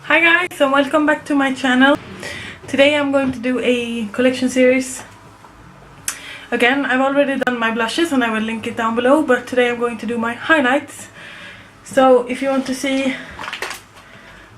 Hi guys, and welcome back to my channel. Today I'm going to do a collection series. Again, I've already done my blushes and I will link it down below, but today I'm going to do my highlights. So if you want to see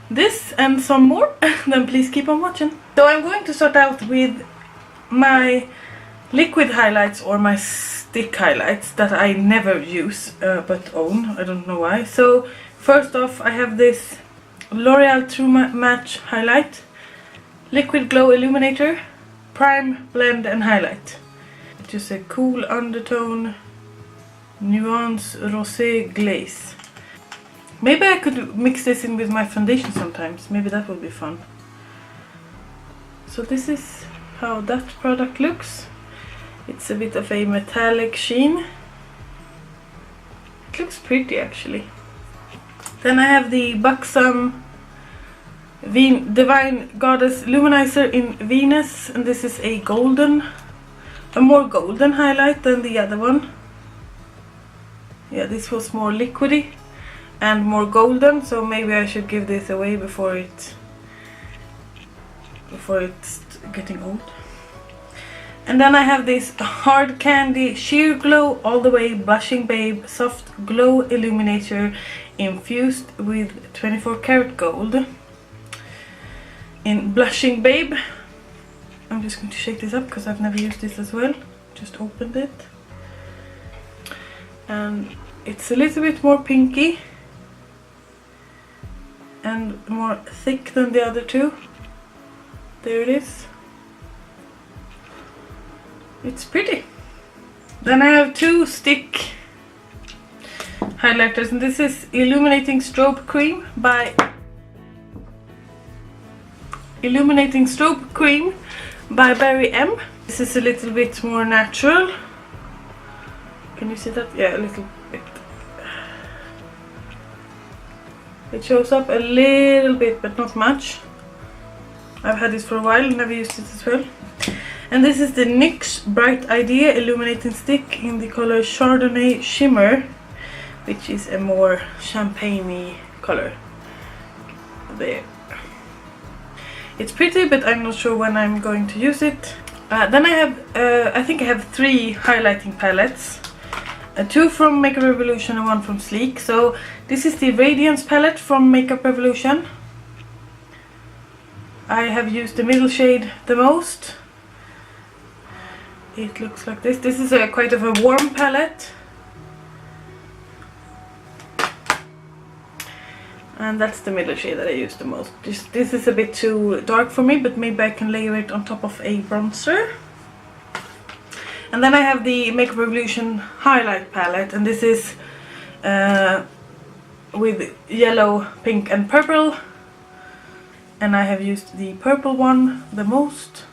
this and some more, then please keep on watching. So I'm going to start out with my liquid highlights or my stick highlights that I never use but own. I don't know why. So first off, I have this L'Oreal True Match Highlight Liquid Glow Illuminator Prime, Blend and Highlight. Just a cool undertone nuance rosé glaze. Maybe I could mix this in with my foundation sometimes. Maybe that would be fun. So this is how that product looks. It's a bit of a metallic sheen. It looks pretty actually. Then I have the Buxom Divine Goddess Luminizer in Venus, and this is a more golden highlight than the other one. Yeah, this was more liquidy and more golden, so maybe I should give this away before it's getting old. And then I have this Hard Candy Sheer Glow All The Way Blushing Babe Soft Glow Illuminator infused with 24 karat gold in Blushing Babe. I'm just going to shake this up because I've never used this as well. Just opened it. And it's a little bit more pinky and more thick than the other two. There it is. It's pretty. Then I have two stick highlighters, and this is Illuminating Strobe Cream by Barry M. This is a little bit more natural. Can you see that? Yeah, a little bit. It shows up a little bit, but not much. I've had this for a while, never used it as well. And this is the NYX Bright Idea Illuminating Stick in the color Chardonnay Shimmer, which is a more champagne-y color. There. It's pretty, but I'm not sure when I'm going to use it. Then I have, I think I have 3 highlighting palettes. 2 from Makeup Revolution and 1 from Sleek. So this is the Radiance palette from Makeup Revolution. I have used the middle shade the most. It looks like this. This is quite of a warm palette. And that's the middle shade that I use the most. This is a bit too dark for me, but maybe I can layer it on top of a bronzer. And then I have the Makeup Revolution highlight palette, and this is with yellow, pink and purple. And I have used the purple one the most.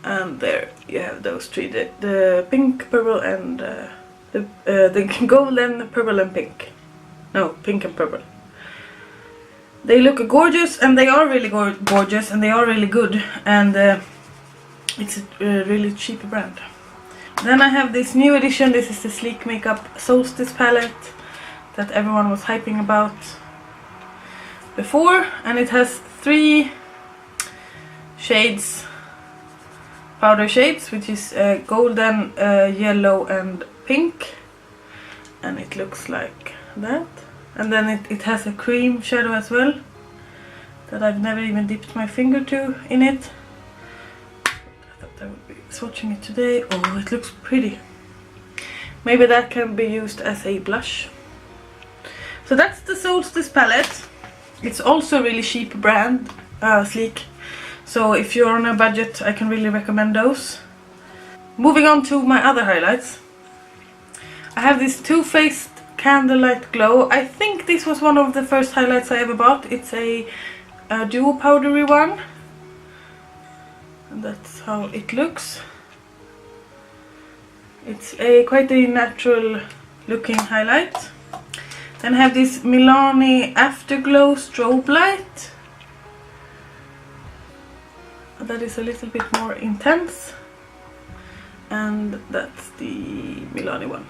And there you have those 3, the pink, purple and the golden, purple and pink. No, pink and purple. They look gorgeous, and they are really gorgeous, and they are really good, and it's a really cheap brand. Then I have this new edition. This is the Sleek Makeup Solstice palette that everyone was hyping about before, and it has 3 shades, powder shades, which is golden, yellow and pink, and it looks like that. And then it has a cream shadow as well that I've never even dipped my finger to in it. I thought I would be swatching it today. Oh, it looks pretty. Maybe that can be used as a blush. So that's the Solstice palette. It's also a really cheap brand, Sleek. So if you're on a budget, I can really recommend those. Moving on to my other highlights. I have this Too Faced Candlelight Glow. I think this was one of the first highlights I ever bought. It's a duo powdery one. And that's how it looks. It's quite a natural looking highlight. Then I have this Milani Afterglow Strobe Light. That is a little bit more intense. And that's the Milani one.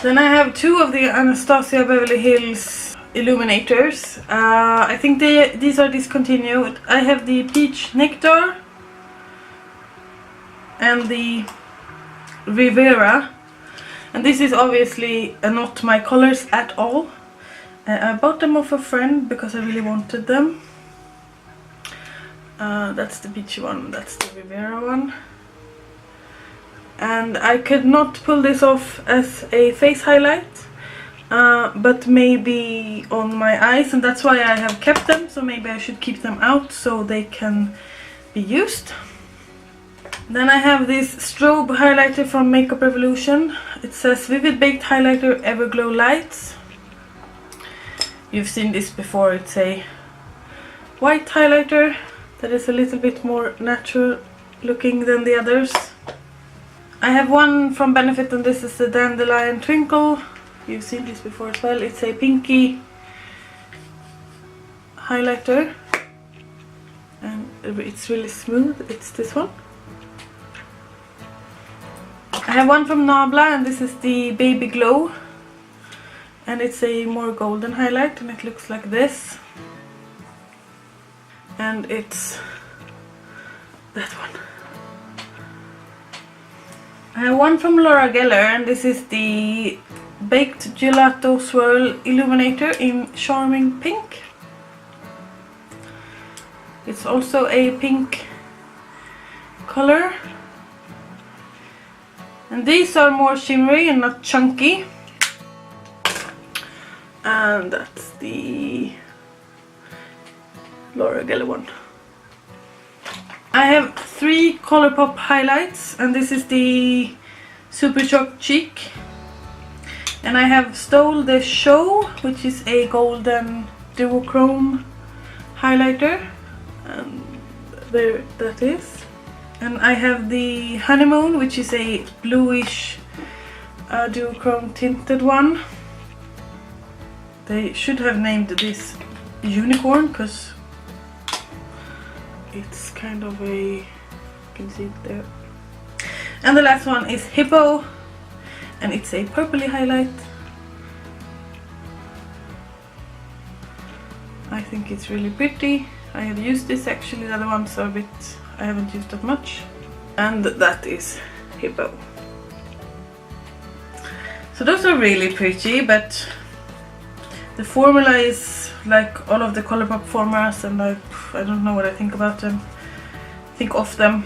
Then I have two of the Anastasia Beverly Hills illuminators. I think these are discontinued. I have the Peach Nectar and the Rivera, and this is obviously not my colors at all. I bought them off a friend because I really wanted them. That's the Peachy one, that's the Rivera one. And I could not pull this off as a face highlight, but maybe on my eyes, and that's why I have kept them. So maybe I should keep them out so they can be used. Then I have this strobe highlighter from Makeup Revolution. It says Vivid Baked Highlighter Everglow Lights. You've seen this before. It's a white highlighter that is a little bit more natural looking than the others. I have one from Benefit, and this is the Dandelion Twinkle. You've seen this before as well. It's a pinky highlighter and it's really smooth. It's this one. I have one from Nabla, and this is the Baby Glow, and it's a more golden highlight, and it looks like this. And it's that one. I have one from Laura Geller, and this is the Baked Gelato Swirl Illuminator in Charming Pink. It's also a pink color. And these are more shimmery and not chunky. And that's the Laura Geller one. I have 3 Colourpop highlights, and this is the Super Shock Cheek. And I have Stole the Show, which is a golden duochrome highlighter. And there that is. And I have the Honeymoon, which is a bluish duochrome tinted one. They should have named this Unicorn, because it's kind of a, you can see it there. And the last one is Hippo, and it's a purpley highlight. I think it's really pretty. I have used this actually, the other ones are a bit, I haven't used that much. And that is Hippo. So those are really pretty, but the formula is like all of the Colourpop formulas, and I don't know what I think about them, think of them.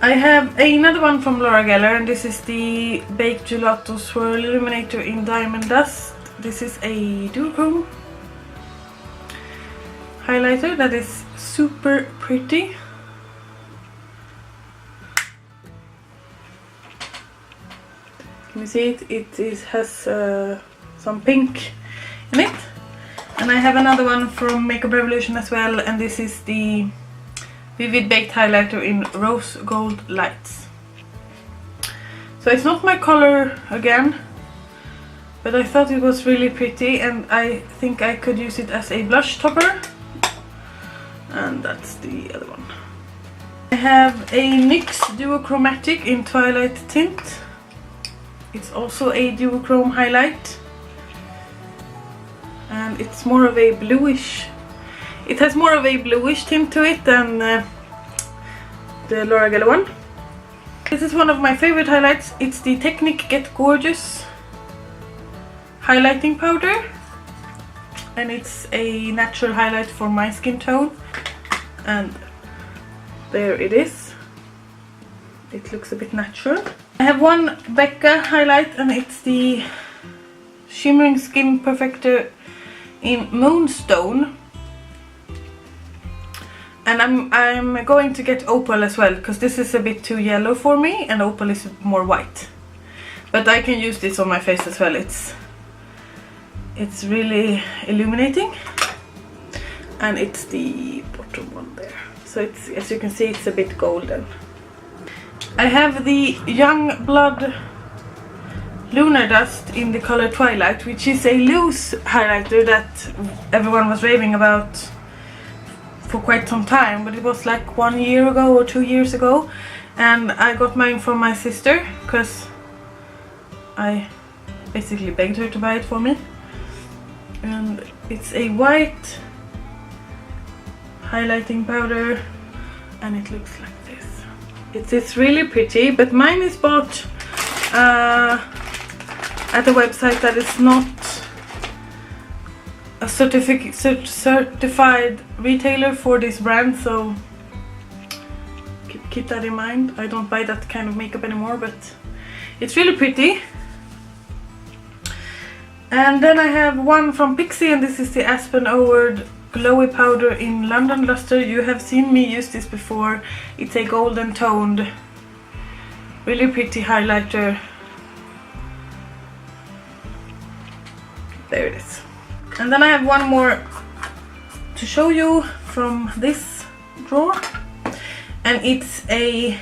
I have another one from Laura Geller, and this is the Baked Gelato Swirl Illuminator in Diamond Dust. This is a duochrome highlighter that is super pretty. Can you see it? It has some pink in it. And I have another one from Makeup Revolution as well, and this is the Vivid Baked Highlighter in Rose Gold Lights. So it's not my color again, but I thought it was really pretty, and I think I could use it as a blush topper. And that's the other one. I have a NYX Duochromatic in Twilight Tint. It's also a duochrome highlight, and it's more of a bluish, it has more of a bluish tint to it than the Laura Geller one. This is one of my favorite highlights. It's the Technic Get Gorgeous highlighting powder, and it's a natural highlight for my skin tone, and there it is. It looks a bit natural. I have one Becca highlight, and it's the Shimmering Skin Perfector in Moonstone. And I'm going to get Opal as well, because this is a bit too yellow for me, and Opal is more white. But I can use this on my face as well. It's really illuminating, and it's the bottom one there. So it's, as you can see, it's a bit golden. I have the Young Blood Lunar Dust in the color Twilight, which is a loose highlighter that everyone was raving about for quite some time, but it was like 1 year ago or 2 years ago, and I got mine from my sister because I basically begged her to buy it for me. and it's a white highlighting powder, and it looks like this. It's really pretty, but mine is bought at a website that is not a certified retailer for this brand, so keep that in mind. I don't buy that kind of makeup anymore, but it's really pretty. And then I have one from Pixi, and this is the Aspen Award Glowy Powder in London Luster. You have seen me use this before. It's a golden toned, really pretty highlighter. There it is. And then I have one more to show you from this drawer, and it's a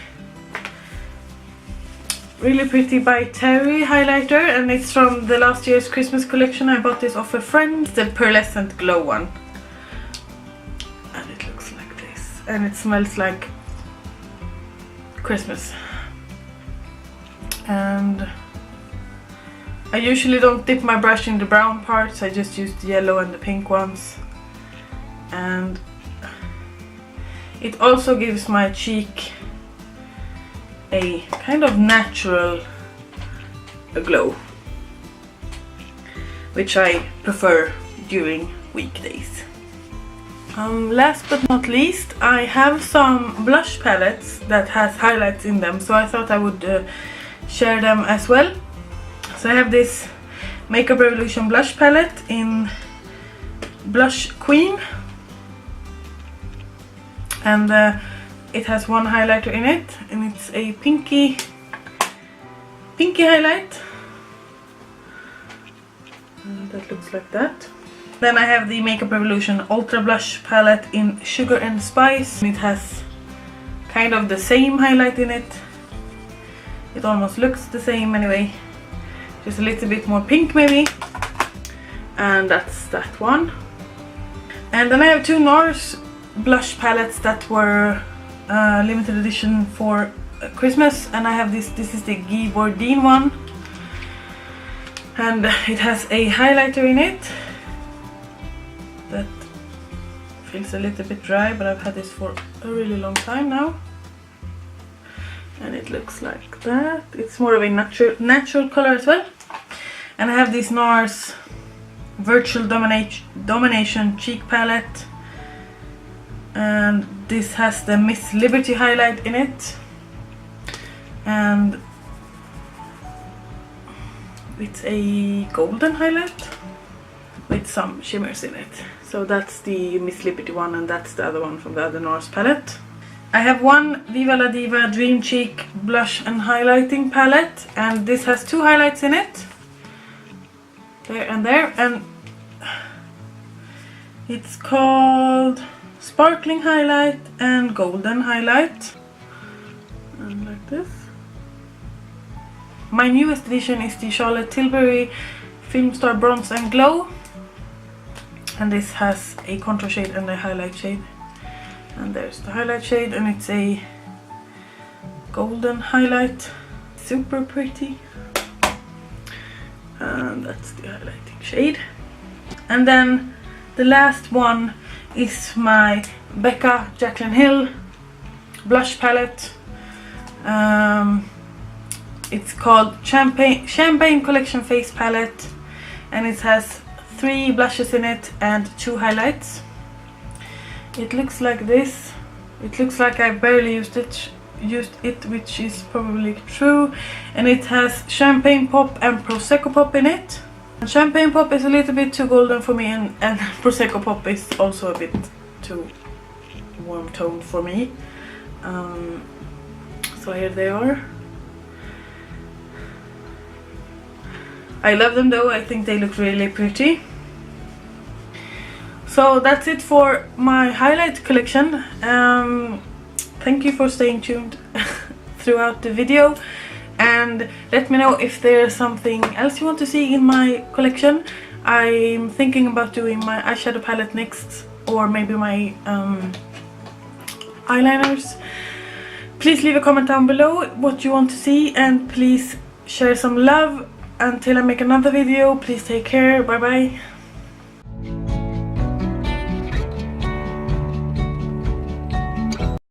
really pretty by Terry highlighter, and it's from the last year's Christmas collection. I bought this off a friend, the Pearlescent Glow one, and it looks like this, and it smells like Christmas. And I usually don't dip my brush in the brown parts, I just use the yellow and the pink ones. And it also gives my cheek a kind of natural glow, which I prefer during weekdays. Last but not least, I have some blush palettes that has highlights in them, so I thought I would share them as well. So I have this Makeup Revolution blush palette in Blush Queen, and it has one highlighter in it, and it's a pinky highlight. That looks like that. Then I have the Makeup Revolution Ultra Blush palette in Sugar and Spice. It has kind of the same highlight in it. It almost looks the same anyway, just a little bit more pink maybe. And that's that one. And then I have two NARS blush palettes that were limited edition for Christmas, and I have this is the Guy Bourdin one, and it has a highlighter in it that feels a little bit dry, but I've had this for a really long time now, and it looks like that. It's more of a natural color as well. And I have this NARS Virtual Domination cheek palette, and this has the Miss Liberty highlight in it, and it's a golden highlight with some shimmers in it. So that's the Miss Liberty one, and that's the other one from the other NARS palette. I have one Viva La Diva Dream Cheek blush and highlighting palette, and this has two highlights in it, there and there, and it's called Sparkling Highlight and Golden Highlight, and like this. My newest addition is the Charlotte Tilbury Filmstar Bronze and Glow, and this has a contour shade and a highlight shade, and there's the highlight shade, and it's a golden highlight, super pretty, and that's the highlighting shade. And then the last one is my Becca Jaclyn Hill blush palette. It's called Champagne Collection Face Palette, and it has 3 blushes in it and 2 highlights. It looks like this. It looks like I barely used it, which is probably true. And it has Champagne Pop and Prosecco Pop in it. And Champagne Pop is a little bit too golden for me, and Prosecco Pop is also a bit too warm toned for me. So here they are. I love them though, I think they look really pretty. So that's it for my highlight collection. Thank you for staying tuned throughout the video, and let me know if there's something else you want to see in my collection. I'm thinking about doing my eyeshadow palette next, or maybe my eyeliners. Please leave a comment down below what you want to see, and please share some love. Until I make another video, please take care. Bye bye.